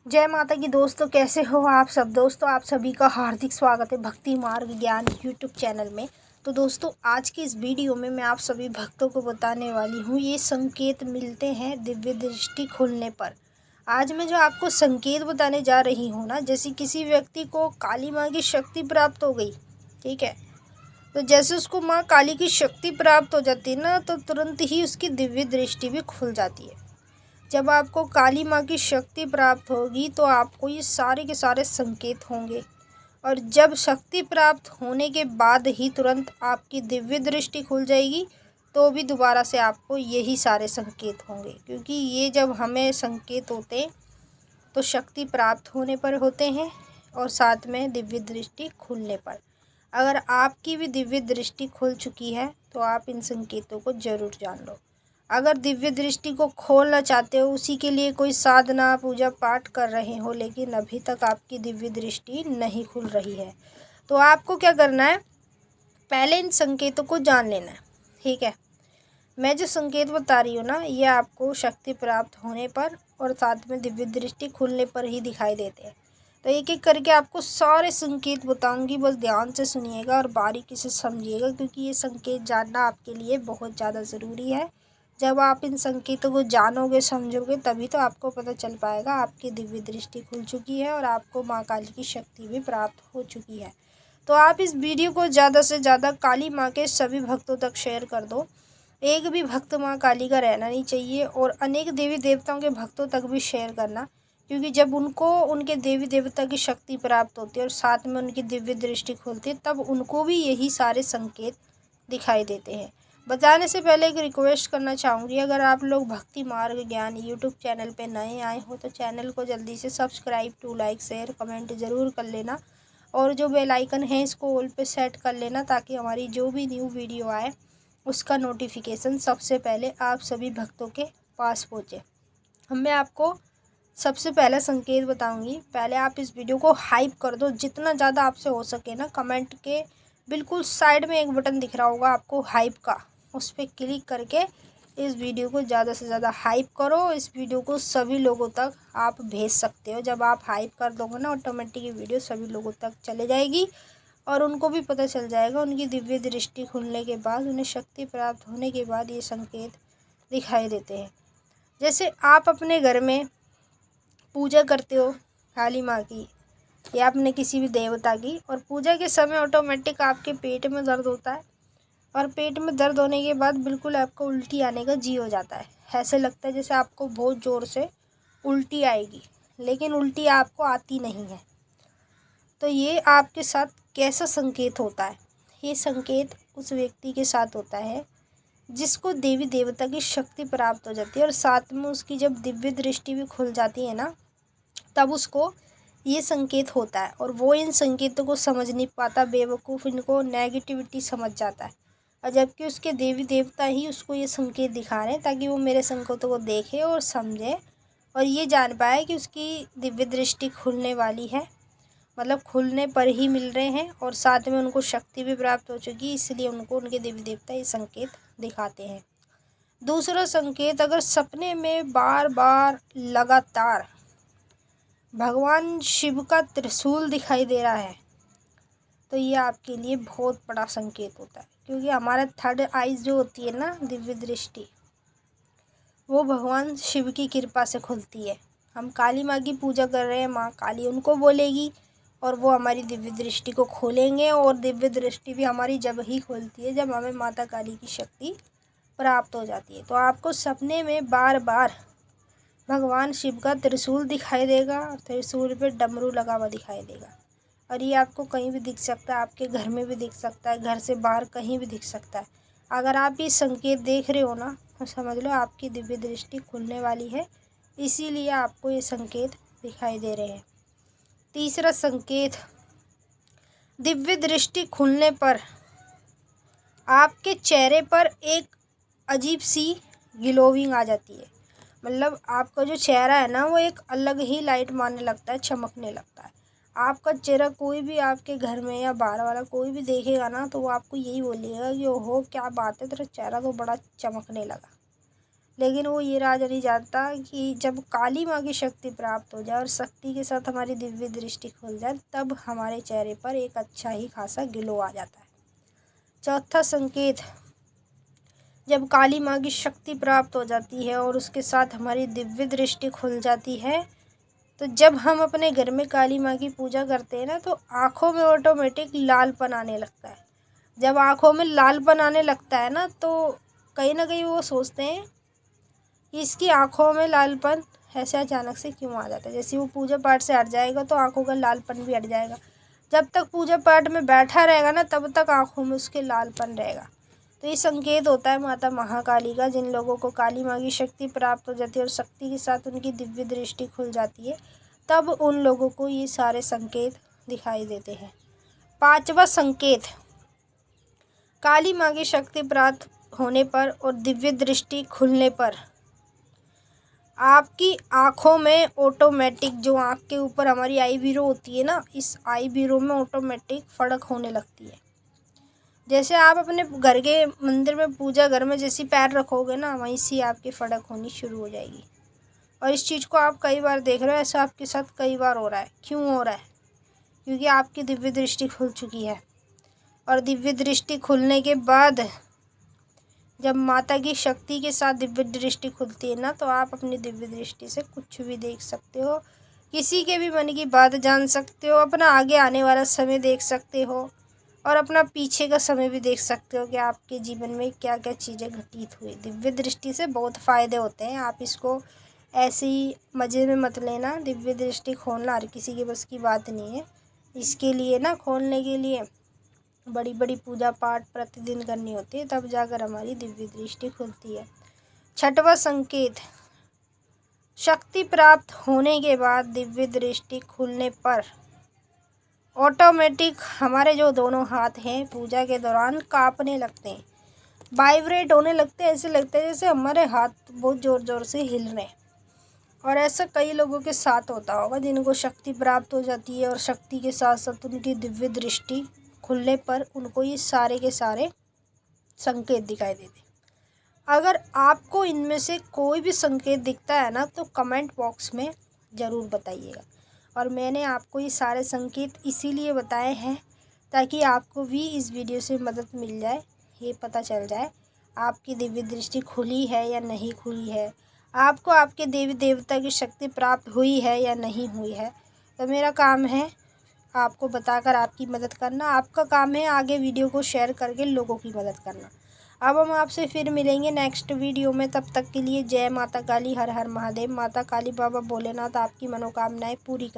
जय माता की दोस्तों, कैसे हो आप सब। दोस्तों, आप सभी का हार्दिक स्वागत है भक्ति मार्ग ज्ञान यूट्यूब चैनल में। तो दोस्तों, आज की इस वीडियो में मैं आप सभी भक्तों को बताने वाली हूँ ये संकेत मिलते हैं दिव्य दृष्टि खुलने पर। आज मैं जो आपको संकेत बताने जा रही हूँ ना, जैसे किसी व्यक्ति को काली माँ की शक्ति प्राप्त हो गई, ठीक है, तो जैसे उसको माँ काली की शक्ति प्राप्त हो जाती है ना, तो तुरंत ही उसकी दिव्य दृष्टि भी खुल जाती है। जब आपको काली माँ की शक्ति प्राप्त होगी तो आपको ये सारे के सारे संकेत होंगे, और जब शक्ति प्राप्त होने के बाद ही तुरंत आपकी दिव्य दृष्टि खुल जाएगी तो भी दोबारा से आपको यही सारे संकेत होंगे, क्योंकि ये जब हमें संकेत होते हैं तो शक्ति प्राप्त होने पर होते हैं और साथ में दिव्य दृष्टि खुलने पर। अगर आपकी भी दिव्य दृष्टि खुल चुकी है तो आप इन संकेतों को ज़रूर जान लो। अगर दिव्य दृष्टि को खोलना चाहते हो, उसी के लिए कोई साधना पूजा पाठ कर रहे हो लेकिन अभी तक आपकी दिव्य दृष्टि नहीं खुल रही है, तो आपको क्या करना है, पहले इन संकेतों को जान लेना है। ठीक है, मैं जो संकेत बता रही हूँ ना, ये आपको शक्ति प्राप्त होने पर और साथ में दिव्य दृष्टि खुलने पर ही दिखाई देते हैं। तो एक एक करके आपको सारे संकेत बताऊंगी, बस ध्यान से सुनिएगा और बारीकी से समझिएगा, क्योंकि ये संकेत जानना आपके लिए बहुत ज़्यादा ज़रूरी है। जब आप इन संकेतों को जानोगे समझोगे तभी तो आपको पता चल पाएगा आपकी दिव्य दृष्टि खुल चुकी है और आपको माँ काली की शक्ति भी प्राप्त हो चुकी है। तो आप इस वीडियो को ज़्यादा से ज़्यादा काली माँ के सभी भक्तों तक शेयर कर दो। एक भी भक्त माँ काली का रहना नहीं चाहिए, और अनेक देवी देवताओं के भक्तों तक भी शेयर करना, क्योंकि जब उनको उनके देवी देवता की शक्ति प्राप्त होती है और साथ में उनकी दिव्य दृष्टि खुलती है तब उनको भी यही सारे संकेत दिखाई देते हैं। बताने से पहले एक रिक्वेस्ट करना चाहूँगी, अगर आप लोग भक्ति मार्ग ज्ञान यूट्यूब चैनल पे नए आए हो तो चैनल को जल्दी से subscribe to like share comment ज़रूर कर लेना, और जो बेल आइकन है इसको ऑल पे सेट कर लेना, ताकि हमारी जो भी न्यू वीडियो आए उसका नोटिफिकेशन सबसे पहले आप सभी भक्तों के पास पहुँचे। अब मैं आपको सबसे पहला संकेत बताऊंगी। पहले आप इस वीडियो को हाइप कर दो जितना ज़्यादा आपसे हो सके ना। कमेंट के बिल्कुल साइड में एक बटन दिख रहा होगा आपको हाइप का, उस पर क्लिक करके इस वीडियो को ज़्यादा से ज़्यादा हाइप करो। इस वीडियो को सभी लोगों तक आप भेज सकते हो। जब आप हाइप कर दोगे ना, ऑटोमेटिक ये वीडियो सभी लोगों तक चले जाएगी और उनको भी पता चल जाएगा। उनकी दिव्य दृष्टि खुलने के बाद, उन्हें शक्ति प्राप्त होने के बाद ये संकेत दिखाई देते हैं। जैसे आप अपने घर में पूजा करते हो काली माँ की या अपने किसी भी देवता की, और पूजा के समय ऑटोमेटिक आपके पेट में दर्द होता है, और पेट में दर्द होने के बाद बिल्कुल आपको उल्टी आने का जी हो जाता है। ऐसे लगता है जैसे आपको बहुत ज़ोर से उल्टी आएगी, लेकिन उल्टी आपको आती नहीं है। तो ये आपके साथ कैसा संकेत होता है? ये संकेत उस व्यक्ति के साथ होता है जिसको देवी देवता की शक्ति प्राप्त हो जाती है और साथ में उसकी जब दिव्य दृष्टि भी खुल जाती है ना, तब उसको ये संकेत होता है, और वो इन संकेतों को समझ नहीं पाता, बेवकूफ़, इनको नेगेटिविटी समझ जाता है। और जबकि उसके देवी देवता ही उसको ये संकेत दिखा रहे हैं ताकि वो मेरे संकेतों को देखे और समझे और ये जान पाए कि उसकी दिव्य दृष्टि खुलने वाली है, मतलब खुलने पर ही मिल रहे हैं, और साथ में उनको शक्ति भी प्राप्त हो चुकी है, इसलिए उनको उनके देवी देवता ये संकेत दिखाते हैं। दूसरा संकेत, अगर सपने में बार बार लगातार भगवान शिव का त्रिशूल दिखाई दे रहा है तो ये आपके लिए बहुत बड़ा संकेत होता है, क्योंकि हमारा थर्ड आइज जो होती है ना, दिव्य दृष्टि, वो भगवान शिव की कृपा से खुलती है। हम काली माँ की पूजा कर रहे हैं, माँ काली उनको बोलेगी और वो हमारी दिव्य दृष्टि को खोलेंगे, और दिव्य दृष्टि भी हमारी जब ही खुलती है जब हमें माता काली की शक्ति प्राप्त हो जाती है। तो आपको सपने में बार बार भगवान शिव का त्रिशूल दिखाई देगा, त्रिशूल पे डमरू लगा हुआ दिखाई देगा, और ये आपको कहीं भी दिख सकता है, आपके घर में भी दिख सकता है, घर से बाहर कहीं भी दिख सकता है। अगर आप ये संकेत देख रहे हो ना, तो समझ लो आपकी दिव्य दृष्टि खुलने वाली है, इसीलिए आपको ये संकेत दिखाई दे रहे हैं। तीसरा संकेत, दिव्य दृष्टि खुलने पर आपके चेहरे पर एक अजीब सी ग्लोविंग आ जाती है। मतलब आपका जो चेहरा है ना, वो एक अलग ही लाइट मारने लगता है, चमकने लगता है। आपका चेहरा कोई भी आपके घर में या बाहर वाला कोई भी देखेगा ना, तो वो आपको यही बोलेगा कि ओहो क्या बात है, तेरा चेहरा तो बड़ा चमकने लगा। लेकिन वो ये राज नहीं जानता कि जब काली माँ की शक्ति प्राप्त हो जाए और शक्ति के साथ हमारी दिव्य दृष्टि खुल जाए, तब हमारे चेहरे पर एक अच्छा ही खासा ग्लो आ जाता है। चौथा संकेत, जब काली माँ की शक्ति प्राप्त हो जाती है और उसके साथ हमारी दिव्य दृष्टि खुल जाती है, तो जब हम अपने घर में काली माँ की पूजा करते हैं ना, तो आँखों में ऑटोमेटिक लालपन आने लगता है। जब आँखों में लालपन आने लगता है ना, तो कहीं ना कहीं वो सोचते हैं कि इसकी आँखों में लालपन ऐसे अचानक से क्यों आ जाता है। जैसे वो पूजा पाठ से हट जाएगा तो आँखों का लालपन भी हट जाएगा। जब तक पूजा पाठ में बैठा रहेगा ना, तब तक आँखों में उसके लालपन रहेगा। तो ये संकेत होता है माता महाकाली का। जिन लोगों को काली माँ की शक्ति प्राप्त हो जाती है और शक्ति के साथ उनकी दिव्य दृष्टि खुल जाती है, तब उन लोगों को ये सारे संकेत दिखाई देते हैं। पांचवा संकेत, काली माँ की शक्ति प्राप्त होने पर और दिव्य दृष्टि खुलने पर आपकी आँखों में ऑटोमेटिक, जो आँख के ऊपर हमारी आई बीरो होती है ना, इस आई बीरो में ऑटोमेटिक फड़क होने लगती है। जैसे आप अपने घर के मंदिर में, पूजा घर में जैसी पैर रखोगे ना, वहीं से आपकी फड़क होनी शुरू हो जाएगी। और इस चीज़ को आप कई बार देख रहे हो, ऐसा आपके साथ कई बार हो रहा है। क्यों हो रहा है? क्योंकि आपकी दिव्य दृष्टि खुल चुकी है। और दिव्य दृष्टि खुलने के बाद जब माता की शक्ति के साथ दिव्य दृष्टि खुलती है ना, तो आप अपनी दिव्य दृष्टि से कुछ भी देख सकते हो, किसी के भी मन की बात जान सकते हो, अपना आगे आने वाला समय देख सकते हो और अपना पीछे का समय भी देख सकते हो कि आपके जीवन में क्या क्या चीज़ें घटित हुई। दिव्य दृष्टि से बहुत फ़ायदे होते हैं। आप इसको ऐसे ही मज़े में मत लेना। दिव्य दृष्टि खोलना हर किसी के बस की बात नहीं है। इसके लिए ना, खोलने के लिए बड़ी बड़ी पूजा पाठ प्रतिदिन करनी होती है, तब जाकर हमारी दिव्य दृष्टि खुलती है। छठवां संकेत, शक्ति प्राप्त होने के बाद दिव्य दृष्टि खुलने पर ऑटोमेटिक हमारे जो दोनों हाथ हैं पूजा के दौरान कांपने लगते हैं, वाइब्रेट होने लगते हैं। ऐसे लगता है जैसे हमारे हाथ बहुत ज़ोर ज़ोर से हिल रहे हैं। और ऐसा कई लोगों के साथ होता होगा जिनको शक्ति प्राप्त हो जाती है और शक्ति के साथ साथ उनकी दिव्य दृष्टि खुलने पर उनको ये सारे के सारे संकेत दिखाई देते। अगर आपको इनमें से कोई भी संकेत दिखता है ना, तो कमेंट बॉक्स में ज़रूर बताइएगा। और मैंने आपको ये सारे संकेत इसीलिए बताए हैं ताकि आपको भी इस वीडियो से मदद मिल जाए, ये पता चल जाए आपकी दिव्य दृष्टि खुली है या नहीं खुली है, आपको आपके देवी देवता की शक्ति प्राप्त हुई है या नहीं हुई है। तो मेरा काम है आपको बताकर आपकी मदद करना। आपका काम है आगे वीडियो को शेयर करके लोगों की मदद करना। अब हम आपसे फिर मिलेंगे नेक्स्ट वीडियो में। तब तक के लिए जय माता काली, हर हर महादेव। माता काली, बाबा भोलेनाथ आपकी मनोकामनाएं पूरी कर